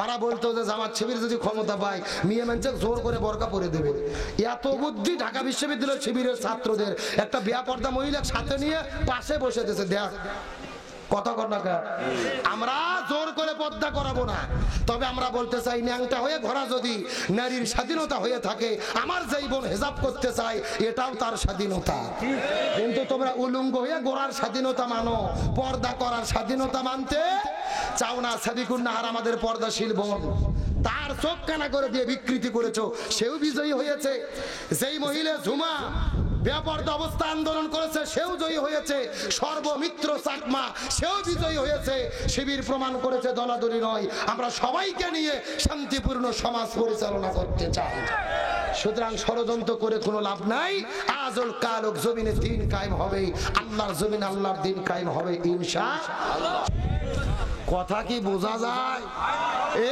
তারা বলতো যে জামাত শিবির যদি ক্ষমতা পায় মেয়ে মানুষ জোর করে বোরকা পরে দেবে। এত বুদ্ধি ঢাকা বিশ্ববিদ্যালয় শিবিরের ছাত্রদের। একটা বেপরদা মহিলা সাথে নিয়ে পাশে বসে দিয়েছে, দেখ কথা কর। আমরা জোর করে পর্দা করাবো না, তবে আমরা বলতে চাই ন্যাংটা হয়ে ঘোরা যদি নারীর স্বাধীনতা হয়ে থাকে, আমার যেই বোন হেজাব করতে চায় এটাও তার স্বাধীনতা। কিন্তু তোমরা উলঙ্গ হয়ে গোড়ার স্বাধীনতা মানো, পর্দা করার স্বাধীনতা মানতে চাও না। সাদিকুন নাহার আমাদের পর্দাশীল বোন, তার চোখ কানা করে দিয়ে বিকৃতি করেছো, সেও বিজয়ী হয়েছে। যেই মহিলা ঝুমা বেপরদা অবস্থা আন্দোলন করেছে সেও জয়ী হয়েছে। সর্বমিত্র চাকমা সেও বিজয়ী হয়েছে। শিবির প্রমাণ করেছে দলাদলি নয়, আমরা সবাইকে নিয়ে শান্তিপূর্ণ সমাজ পরিচালনা করতে চাই। সুতরাং ষড়যন্ত্র করে কোনো লাভ নাই। আজল কালক জমিনে দিন কায়েম হবে, আল্লাহর জমিন আল্লাহর দিন কায়েম হবে ইনশাআল্লাহ। কথা কি বোঝা যায়?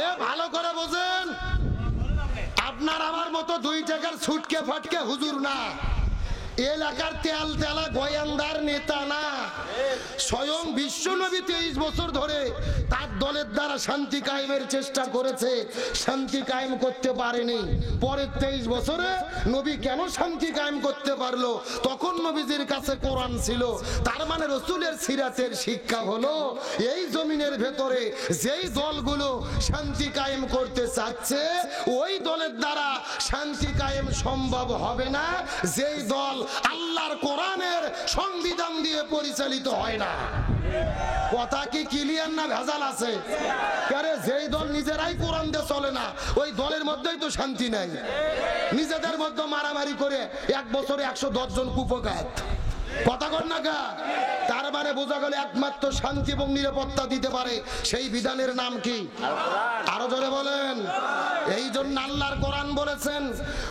এ ভালো করে বোঝেন, আপনার আমার মতো 2 টাকার ছুটকে ফাটকে হুজুর না, এলাকার তেল তেলা গোয়েন্দার নেতা না। স্বয়ং বিশ্বনবী 23 বছর ধরে তার দলের দ্বারা শান্তি কায়েমের চেষ্টা করেছে, শান্তি কায়েম করতে পারেনি। পরের 23 বছরে নবী কেন শান্তি কায়েম করতে পারলো? তখন নবীজির কাছে কোরআন ছিল। তার মানে রসুলের সিরাতের শিক্ষা হলো এই জমিনের ভেতরে যেই দলগুলো শান্তি কায়েম করতে চাচ্ছে ওই দলের দ্বারা শান্তি কায়েম সম্ভব হবে না যেই দল আল্লাহর কোরআনের সংবিধান দিয়ে পরিচালিত হয় না। কথা কি ক্লিয়ার না ভেজাল আছে? আরে যেই দল নিজেরাই কোরআন দিয়ে চলে না ওই দলের মধ্যেই তো শান্তি নাই। নিজেদের মধ্যে মারামারি করে 1 বছরে 110 জন কুপকাত। কথা কর না গা? তার মানে বোঝা গেল একমাত্র শান্তি এবং নিরাপত্তা দিতে পারে সেই বিধানের নাম কি? আরো জোরে বলেন। এই জন্য আল্লাহর কোরআন বলেছেন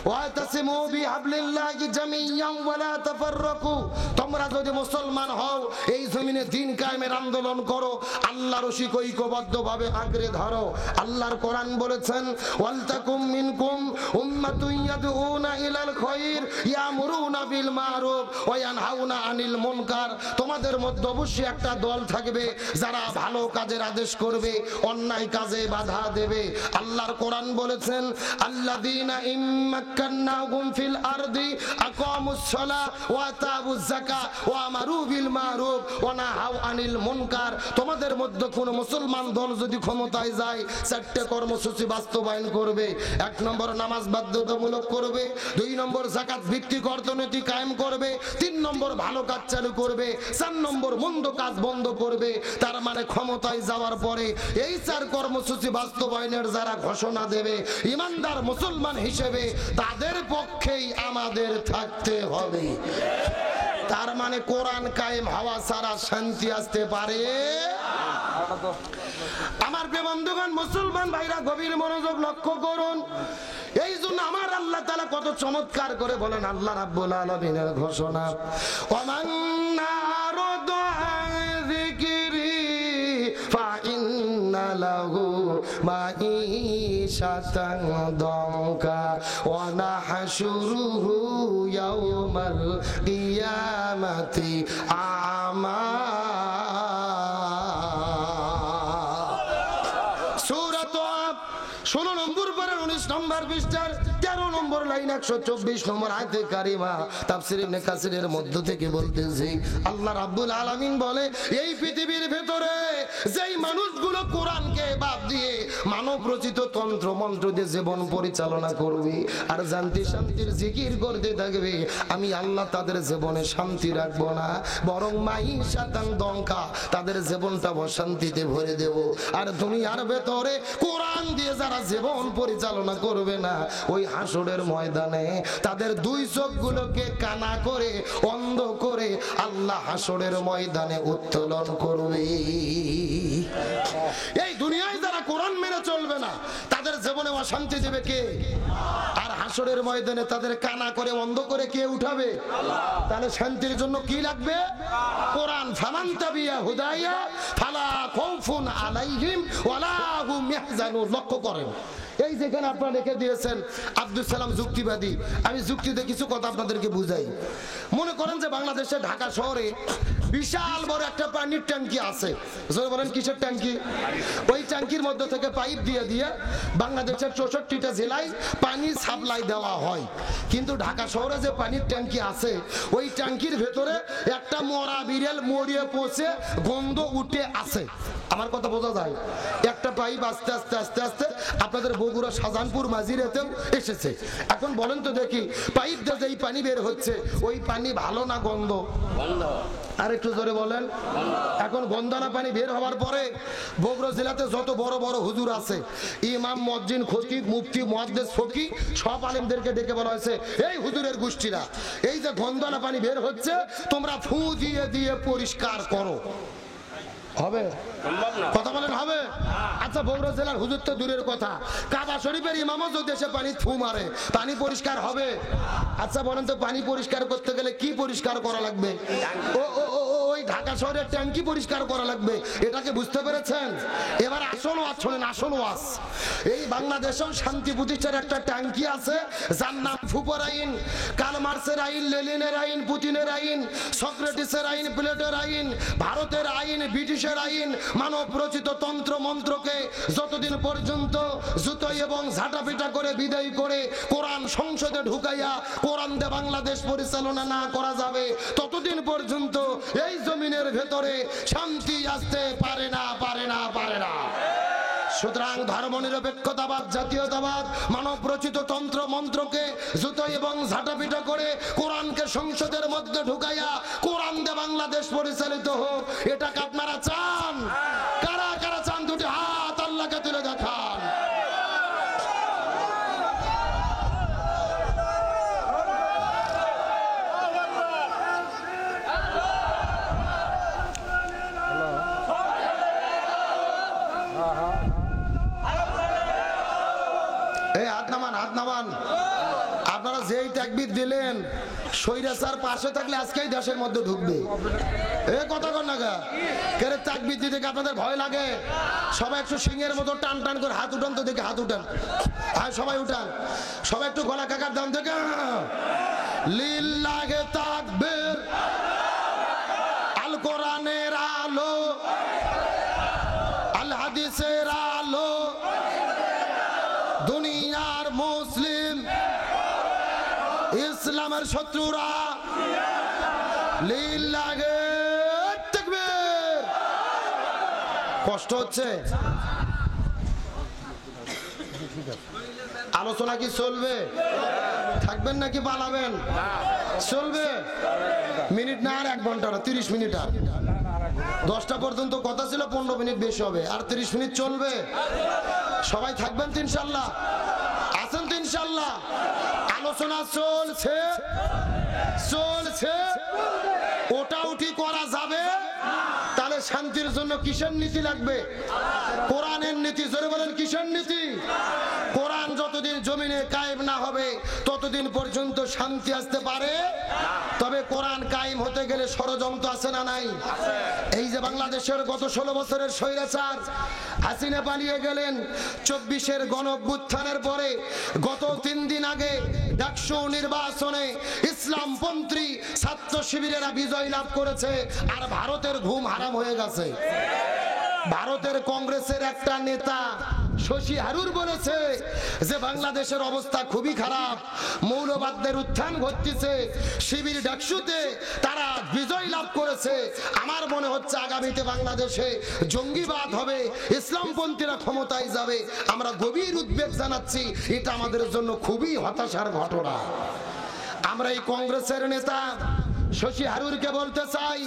ওয়াতাসিমু বিহাবলিল্লাহি জামিয়ান ওয়া লা তাফাররাকু, তোমরা যদি মুসলমান হও এই জমিনে দ্বীন কায়েমের আন্দোলন করো, আল্লাহর রশি ঐক্যবদ্ধভাবে আঁকড়ে ধরো। আল্লাহর কোরআন বলেছেন ওয়ালতাকুম মিনকুম উম্মাতুন ইয়াদউনা ইলাল খায়র ইয়ামুরুনা বিল মারুফ ওয়া ইয়ানহাউনা আনিল মুনকার, তোমাদের মধ্যে অবশ্যই একটা দল থাকবে যারা ভালো কাজের আদেশ করবে, অন্যায় কাজে বাধা দেবে। আল্লাহর কোরআন বলেছেন আল্লাযীনা ইম্মাক্কান্নাহুম ফিল আরদি আকামুস সালাহ ওয়া আতাবুজ যাকাত ওয়া আমারু বিল মারুফ ওয়া নাহাউ আনিল মুনকার, তোমাদের মধ্যে কোন মুসলমান দল যদি ক্ষমতায় যায় 4টে কর্মসূচি বাস্তবায়ন করবে। 1 নম্বর নামাজ বাধ্যতামূলক করবে, 2 নম্বর যাকাত ভিত্তিক অর্থনীতি কায়েম করবে, 3 নম্বর ভালো কাজ চালু করবে, 4 নম্বর মন্দ কাজ বন্ধ করবে। তার মানে ক্ষমতায় যাওয়ার পরে এই 4 কর্মসূচি বাস্তবায়নের যারা ঘোষণা দেবে ইমানদার মুসলমান হিসেবে তাদের পক্ষেই আমাদের থাকতে হবে। তার মানে কোরআন কায়েম হওয়া ছাড়া শান্তি আসতে পারে। আমার প্রিয় বন্ধুগণ, মুসলমান ভাইরা গভীর মনোযোগ লক্ষ্য করুন। এই জন্য আমার আল্লাহ তাআলা কত চমৎকার করে বলেন, আল্লাহ রাব্বুল আলামিনের ঘোষণা ওমান নারদু যিকরি ফা ইন্না লাহু মাঈশাতান দানকা ওয়া নাহশুরুহু ইয়াওমাল কিয়ামাতি আমা। সূরা 16 নম্বর পারা 19 নম্বর পৃষ্ঠার 13 নম্বর লাইন 124 নম্বর আয়াতে কারিমা তাফসীর ইবনে কাসিরের মধ্য থেকে বলতেছি আল্লাহ রাব্বুল আলামিন বলে এই পৃথিবীর ভেতরে যেই মানুষগুলো কোরআনকে বাদ দিয়ে মানব রচিত তন্ত্র মন্ত্র দিয়ে জীবন পরিচালনা করবে আর শান্তি শান্তির জিকির করতে থাকবে, আমি আল্লাহ তাদের জীবনে শান্তি রাখবো না, বরং মাঈশাতান দঙ্কা, তাদের জীবনটা অশান্তিতে ভরে দেব। আর দুনিয়ার ভেতরে কোরআন দিয়ে যারা জীবন পরিচালনা করবে না ওই হাসরের ময়দানে তাদের 2 চোখগুলোকে কানা করে অন্ধ করে আল্লাহ হাসরের ময়দানে উত্তোলন করবে। এই দুনিয়ায় যারা কোরআন মেনে চলবে না তাদের জীবনে অশান্তি দেবে কে? আর হাসরের ময়দানে তাদের কানা করে অন্ধ করে কে উঠাবে? তাহলে শান্তির জন্য কি লাগবে? কোরআন। ফামান তাবিয়া হুদায়া ফালা খাউফুন আলাইহিম ওয়ালা হুম ইয়াহজানুন। লক্ষ্য করেন এই যেখানে আপনারা রেখে দিয়েছেন আব্দুল সালাম যুক্তিবাদী, আমি যুক্তিতে কিছু কথা আপনাদেরকে বুঝাই। মনে করেন যে বাংলাদেশে ঢাকা শহরে বিশাল বড় একটা পানির ট্যাঙ্কি আছে। বলেন কিসের ট্যাঙ্কি? ওই ট্যাঙ্কির মধ্যে থেকে পাইপ দিয়ে দিয়ে বাংলাদেশের 64টা জেলায় পানি সাপ্লাই দেওয়া হয়। কিন্তু ঢাকা শহরে যে পানির ট্যাঙ্কি আছে, ওই ট্যাঙ্কির ভেতরে একটা মরা বিড়াল মরিয়ে পচে গন্ধ উঠে আছে। আমার কথা বোঝা যায়? একটা পাইপ আস্তে আস্তে আস্তে আস্তে আপনাদের বগুড়া শাহজাহানপুর মাঝিরেতেও এসেছে। এখন বলেন তো দেখি, পাইপ দিয়ে যেই পানি বের হচ্ছে ওই পানি ভালো না গন্ধ? আর একটু জোরে বলেন। এখন গন্ধনা পানি বের হওয়ার পরে বগুড়া জেলাতে যত বড় বড় হুজুর আছে, ইমাম, মুয়াজ্জিন, খতিব, মুফতি, মুহাদ্দিস, ফকি, সব আলেমদেরকে ডেকে বলা হয়েছে, এই হুজুরের গোষ্ঠীরা, এই যে গন্ধনা পানি বের হচ্ছে তোমরা ফু দিয়ে দিয়ে পরিষ্কার করো। হবে? কথা বলেন হবে? আচ্ছা, বগুড়া জেলার হুজুর তো দূরের কথা, কাবা শরীফের ইমামও যদি এসে পানি থু মারে, পানি পরিষ্কার হবে? আচ্ছা বলেন তো, পানি পরিষ্কার করতে গেলে কি পরিষ্কার করা লাগবে? ওই ঢাকা শহরের ট্যাঙ্কি পরিষ্কার করা লাগবে। এটাকে বুঝতে পেরেছেন? এবার আসল ওয়াজ শোনেন, আসল ওয়াজ। এই বাংলাদেশেও শান্তি প্রতিষ্ঠার একটা ট্যাঙ্কি আছে, যার নাম ফুপর আইন, কার্ল মার্ক্সের আইন, লেনিনের আইন, পুতিনের আইন, সক্রেটিসের আইন, প্লেটোর আইন, ভারতের আইন, ব্রিটিশের আইন, মানব রচিত তন্ত্র মন্ত্রকে যতদিন পর্যন্ত জুতোই এবং ঝাঁটাপিটা করে বিদায় করে কোরআন সংসদে ঢুকাইয়া কোরআন দিয়ে বাংলাদেশ পরিচালনা না করা যাবে, ততদিন পর্যন্ত এই জমিনের ভেতরে শান্তি আসতে পারে না, পারে না, পারে না। সুতরাং ধর্মনিরপেক্ষতাবাদ, জাতীয়তাবাদ, মানব রচিত তন্ত্র মন্ত্রকে জুতো এবং ঝাঁটাপিটা করে কোরআনকে সংসদের মধ্যে ঢুকাইয়া কোরআন দিয়ে বাংলাদেশ পরিচালিত হোক, এটাকে আপনারা চান? কারা কারা চান? দুটি হাত আল্লাহকে তুলে দেখান। আপনারা যেই তাকবীর দিলেন, স্বৈরাচার পাশে থাকলে আজকেই দেশের মধ্যে ঢুকবে। এ কথা কর না গা, কেরে তাকবীর দিতে কি আপনাদের ভয় লাগে? সবাই একটু সিংহের মতো টান টান করে হাত উঠান তো দেখে, হাত উঠান, হ্যাঁ সবাই উঠান, সবাই একটু গলা কাকার দাম থেকে লিল্লাহে তাকবীর, আল কোরআনের আলো, আল হাদিসের আলো, দুনিয়ার মুসলিম, ইসলামের শত্রুরা লিল্লাহে তাকবীর। কষ্ট হচ্ছে? আলোচনা কি চলবে? থাকবেন নাকি পালাবেন? চলবে? মিনিট না, আর 1 ঘন্টা না, 30 মিনিট। আর 10টা পর্যন্ত কথা ছিল, 15 মিনিট বেশি হবে, আর 30 মিনিট চলবে। সবাই থাকবেন তো ইনশাল্লাহ? আছেন তো ইনশাল্লাহ? আলোচনা চলছে, চলছে, ওটা উঠি করা যাবে। তাহলে শান্তির জন্য কিসের নীতি লাগবে? কোরআনের নীতি। জোরে বলেন, কিসের নীতি? কোরআন যতদিন জমিনে কায়েম না হবে ততদিন পর্যন্ত শান্তি আসতে পারে। তবে কোরআন কায়েম হতে গেলে ষড়যন্ত্র আছে না নাই? এই যে বাংলাদেশের গত 16 বছরের স্বৈরাচার হাসিনা পালিয়ে গেলেন, 24-এর গণঅভ্যুত্থানের পরে গত 3 দিন আগে ডাকসু নির্বাচনে ইসলামপন্থী ছাত্র শিবিরেরা বিজয় লাভ করেছে, আর ভারতের ঘুম হারাম হয়ে গেছে। ভারতের কংগ্রেসের একটা নেতা শশী হারুর বলেছে যে বাংলাদেশের অবস্থা খুবই খারাপ, মৌলবাদদের উত্থান ঘটতেছে, শিবির ডাকসুতে তারা বিজয় লাভ করেছে। আমার মনে হচ্ছে আগামীতে বাংলাদেশে জঙ্গিবাদ হবে, ইসলামপন্থীরা ক্ষমতায় যাবে। আমরা গভীর উদ্বেগ জানাচ্ছি, এটা আমাদের জন্য খুবই হতাশার ঘটনা। আমরা এই কংগ্রেসের নেতা শশী হারুরকে বলতে চাই,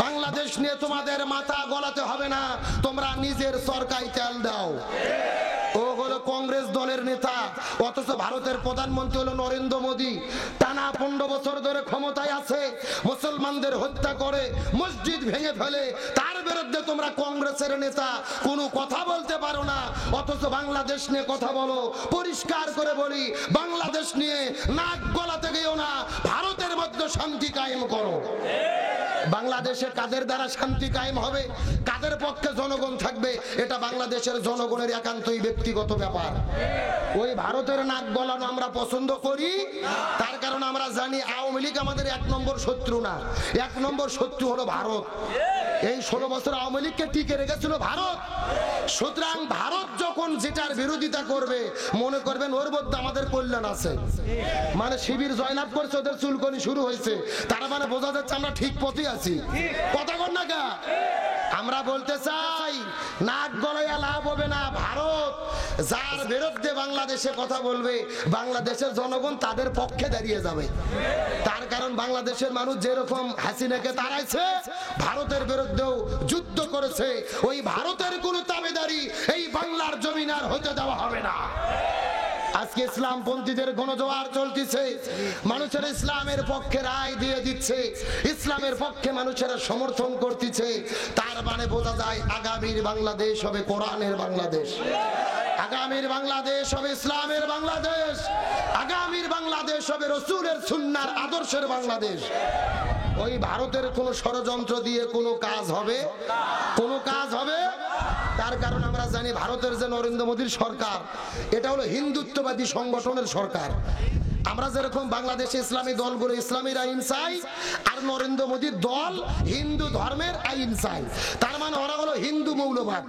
বাংলাদেশ নিয়ে তোমাদের মাথা গলাতে হবে না, তোমরা নিজের সরকারি তেল দাও। ও হলো কংগ্রেস দলের নেতা, অথচ ভারতের প্রধানমন্ত্রী হলো নরেন্দ্র মোদী। টানা 15 বছর ধরে ক্ষমতায় আছে, মুসলমানদের হত্যা করে, মসজিদ ভেঙে ফেলে, তার বিরুদ্ধে তোমরা কংগ্রেসের নেতা কোনো কথা বলতে পারো না, অথচ বাংলাদেশ নিয়ে কথা বলো। পরিষ্কার করে বলি, বাংলাদেশ নিয়ে নাক গলাতে গেও না, ভারতের মধ্যে শান্তি কায়েম করো। বাংলাদেশে কাদের দ্বারা শান্তি কায়েম হবে, কাদের পক্ষে জনগণ থাকবে, এটা বাংলাদেশের জনগণের একান্তই ব্যক্তিগত ব্যাপার। ওই ভারতের নাক গলানো আমরা পছন্দ করি, তার কারণ আমরা জানি আওয়ামী লীগ আমাদের 1 নম্বর শত্রু না, 1 নম্বর শত্রু হলো ভারত। এই 16 বছর আওয়ামী লীগকে টিকে রেখেছিল ভারত। সুতরাং ভারত যখন যেটার বিরোধিতা করবে মনে করবেন ওর মধ্যে আমাদের কল্যাণ আছে। মানে শিবির জয়লাভ করছে, ওদের চুলকনি শুরু হয়েছে, তার মানে বোঝা যাচ্ছে আমরা ঠিক পথে আছি। কথা কর না কা? আমরা বলতে চাই নাক গলাইয়া লাভ হবে না। ভারত যার বিরুদ্ধে বাংলাদেশে কথা বলবে, বাংলাদেশের জনগণ তাদের পক্ষে দাঁড়িয়ে যাবে। তার কারণ বাংলাদেশের মানুষ যেরকম হাসিনাকে তাড়াইছে, ভারতের বিরুদ্ধেও যুদ্ধ করেছে। ওই ভারতের কোনো তাবেদারি এই বাংলার জমিন আর হতে দেওয়া হবে না। আজকে ইসলামপন্থীদের গণজোয়ার চলতেছে, মানুষের ইসলামের পক্ষে রায় দিয়ে দিচ্ছে, ইসলামের পক্ষে মানুষেরা সমর্থন করতেছে। তার মানে বোঝা যায় আগামীর বাংলাদেশ হবে কোরআনের বাংলাদেশ, আগামীর বাংলাদেশ হবে ইসলামের বাংলাদেশ, আগামীর বাংলাদেশ হবে রাসূলের সুন্নাহর আদর্শের বাংলাদেশ। ওই ভারতের কোন ষড়যন্ত্র দিয়ে কোনো কাজ হবে, কোনো কাজ হবে? তার কারণ আমরা জানি ভারতের যে নরেন্দ্র মোদীর সরকার, এটা হলো হিন্দুত্ববাদী সংগঠনের সরকার। আমরা যেরকম বাংলাদেশে ইসলামী দলগুলো ইসলামের আইন চাই, আর নরেন্দ্র মোদীর দল হিন্দু ধর্মের আইন চাই। তার মানে ওরা হলো হিন্দু মৌলবাদ,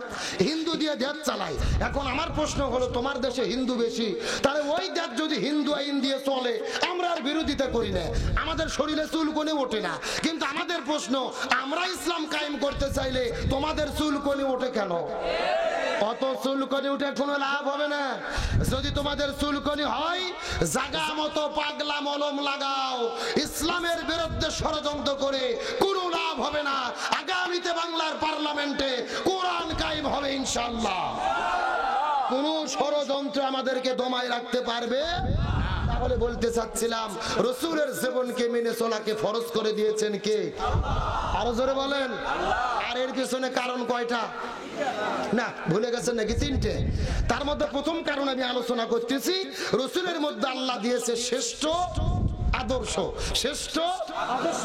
হিন্দু দিয়ে দেশ চালায়। এখন আমার প্রশ্ন হলো, তোমার দেশে হিন্দু বেশি, তাহলে ওই দেশ যদি হিন্দু আইন দিয়ে চলে, আমরা আর বিরোধিতা করি না, আমাদের শরীরে চুলকনি ওঠে না। কিন্তু আমাদের প্রশ্ন, আমরা ইসলাম কায়েম করতে চাইলে তোমাদের চুলকনি ওঠে কেন? অত চুলকনি উঠে কোনো লাভ হবে না। যদি তোমাদের চুলকনি হয়, জাগা মতো পাগলা মলম লাগাও, ইসলামের বিরুদ্ধে ষড়যন্ত্র করে কোনো লাভ হবে না। আগামীতে বাংলার পার্লামেন্টে কোরআন কায়েম হবে ইনশাআল্লাহ। কোন ষড়যন্ত্র আমাদেরকে দমায় রাখতে পারবে? তাহলে বলতে চাচ্ছিলাম, রাসূলের জীবনকে মেনে চলাকে ফরজ করে দিয়েছেন কে? আরো জোরে বলেন। আর এর পিছনে কারণ কয়টা? না ভুলে গেছেন নাকি? 3টে। তার মধ্যে প্রথম কারণ আমি আলোচনা করতেছি, রাসূলের মধ্যে আল্লাহ দিয়েছে শ্রেষ্ঠ আদর্শ, শ্রেষ্ঠ আদর্শ।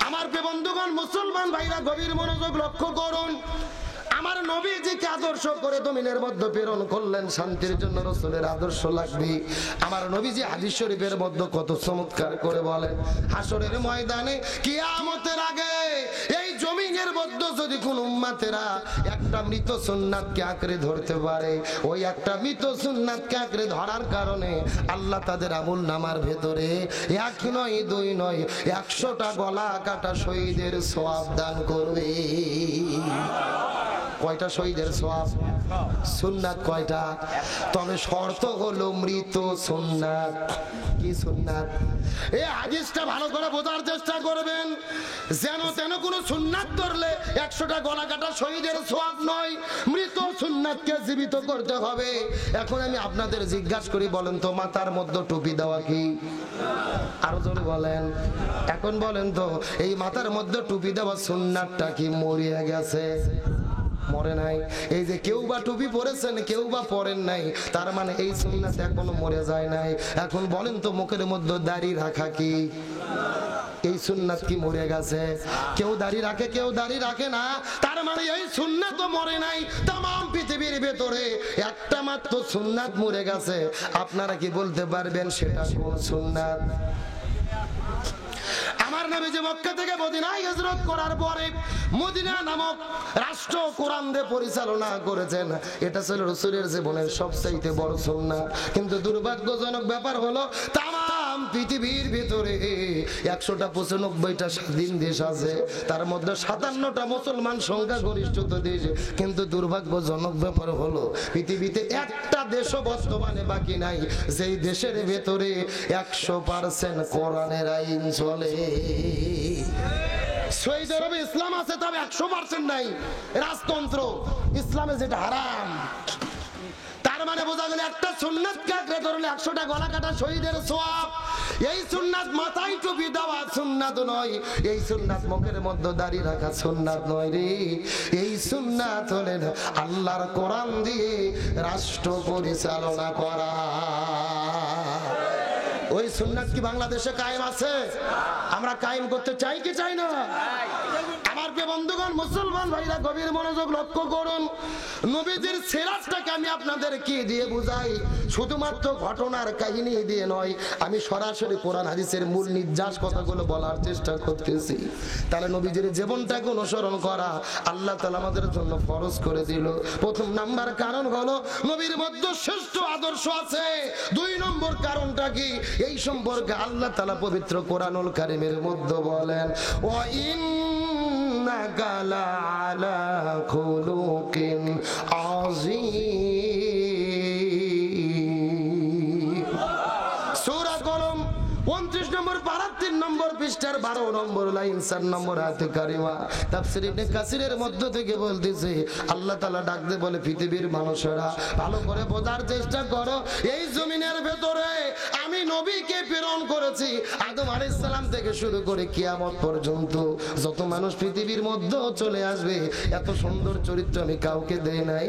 আমার প্রিয় বন্ধুগণ, মুসলমান ভাইরা গভীর মনোযোগ লক্ষ্য করুন। আমার নবীজিকে আদর্শ করে জমিনের মধ্যে প্রেরণ করলেন শান্তির জন্য, রাসূলের আদর্শ লাগবে। আমার নবীজি হাদিস শরীফের মধ্যে কত চমৎকার করে বলেন, হাসরের ময়দানে কিয়ামতের আগে এই জমিনের মধ্যে যদি কোন উম্মতেরা একটা মৃত সুন্নাতকে আঁকড়ে ধরতে পারে, ওই একটা মৃত সুন্নাতকে আঁকড়ে ধরার কারণে আল্লাহ তাদের আমল নামার ভেতরে 1 নয় 2 নয় 100টা গলা কাটা শহীদের সওয়াব দান করবে। কয়টা শহীদের সওয়াব? সুন্নাত কয়টা? তবে শর্ত হলো মৃত সুন্নাত। কি সুন্নাত? এই হাদিসটা ভালো করে বোঝার চেষ্টা করবেন। যেন তেন কোনো সুন্নাত ধরলে 100টা গলা কাটা শহীদের সওয়াব নয়, মৃত সুন্নাতকে জীবিত করতে হবে। এখন আমি আপনাদের জিজ্ঞাসা করি, বলেন তো মাথার মধ্যে টুপি দেওয়া কি? আরো জোরে বলেন। এখন বলেন তো, এই মাথার মধ্যে টুপি দেওয়া সুন্নাতটা কি মরিয়া গেছে? মরে নাই। এই যে কেউ বা টুপি পরেছেন, কেউ বা পরেন নাই, তার মানে এই সুন্নাত এখনো মরে যায় নাই। এখন বলেন তো, মুখের মধ্যে দাড়ি রাখা কি? এই সুন্নাত কি মরে গেছে? কেউ দাড়ি রাখে, কেউ দাড়ি রাখে না, তার মানে এই সুন্নাত তো মরে নাই। तमाम পৃথিবীর ভেতরে একটা মাত্র সুন্নাত মরে গেছে। আপনারা কি বলতে পারবেন সেটা কোন সুন্নাত? আমার নবী যে মক্কা থেকে মদিনায় হিজরত করার পরে মদিনা নামক রাষ্ট্র কোরআন দিয়ে পরিচালনা করেছেন, এটা ছিল রাসূলের জীবনের সবচেয়ে বড় সুন্নাত। কিন্তু দুর্ভাগ্যজনক ব্যাপার হলো, তাম পৃথিবীর ভিতরে 195টা স্বাধীন দেশ আছে, তার মধ্যে 57টা মুসলমান সংখ্যা গরিষ্ঠ দেশ। কিন্তু দুর্ভাগ্যজনক ব্যাপার হলো, পৃথিবীতে একটা দেশও বর্তমানে বাকি নাই যেই দেশের ভেতরে 100% কোরআনের আইন চলে। সৌদি আরবে ইসলাম আছে, তবে 100% নাই, রাজতন্ত্র, ইসলামে যেটা হারাম। তার মানে বোঝা গেল, একটা সুন্নাত কাটলে ধরলে 100টা গলা কাটা শহীদের সওয়াব। এই সুন্নাত মাথায় টুপি দেওয়া সুন্নাত নয়, এই সুন্নাত মুখের মধ্যে দাড়ি রাখা সুন্নাত নয় রে। এই সুন্নাত হলেন আল্লাহর কোরআন দিয়ে রাষ্ট্র পরিচালনা করা। ওই সুন্নাত কি বাংলাদেশে কায়েম আছে? আমরা কায়েম করতে চাই কি চাই না? আমার প্রিয় বন্ধুগণ, মুসলমান ভাইরা গভীর মনোযোগ লক্ষ্য করুন। নবীজির সিরাতটাকে আমি আপনাদের কি দিয়ে বুঝাই? শুধুমাত্র ঘটনার কাহিনী দিয়ে নয়, আমি সরাসরি কোরআন হাদিসের মূল নির্যাস কথাগুলো বলার চেষ্টা করতেছি। তাহলে নবীজির জীবনটাকে অনুসরণ করা আল্লাহ তাআলা আমাদের জন্য ফরজ করে দিল। প্রথম নাম্বার কারণ হলো নবীর মধ্যে শ্রেষ্ঠ আদর্শ আছে। 2 নম্বর কারণটা কি? এই সম্পর্কে আল্লাহ তাআলা পবিত্র কোরআনুল কারীমের মধ্যে বলেন, ওয়া ইন্নাকা লাআলা খুলুকিন আযীম। সূরা কলম 29 নম্বর পারা 3 নম্বর পৃষ্ঠার 12 নম্বর লাইন 4 নম্বর আয়াতে কারিমা। তাফসীর ইবনে কাসিরের মধ্য থেকে বলতেছে, আল্লাহ তাআলা ডাক দিয়ে বলে, পৃথিবীর মানুষেরা ভালো করে বোঝার চেষ্টা করো, এই জমিনের ভেতরে আমি নবীকে প্রেরণ করেছি। আদম আলাইহিস সালাম থেকে শুরু করে কিয়ামত পর্যন্ত যত মানুষ পৃথিবীর মধ্যে চলে আসবে, এত সুন্দর চরিত্র আমি কাউকে দেই নাই।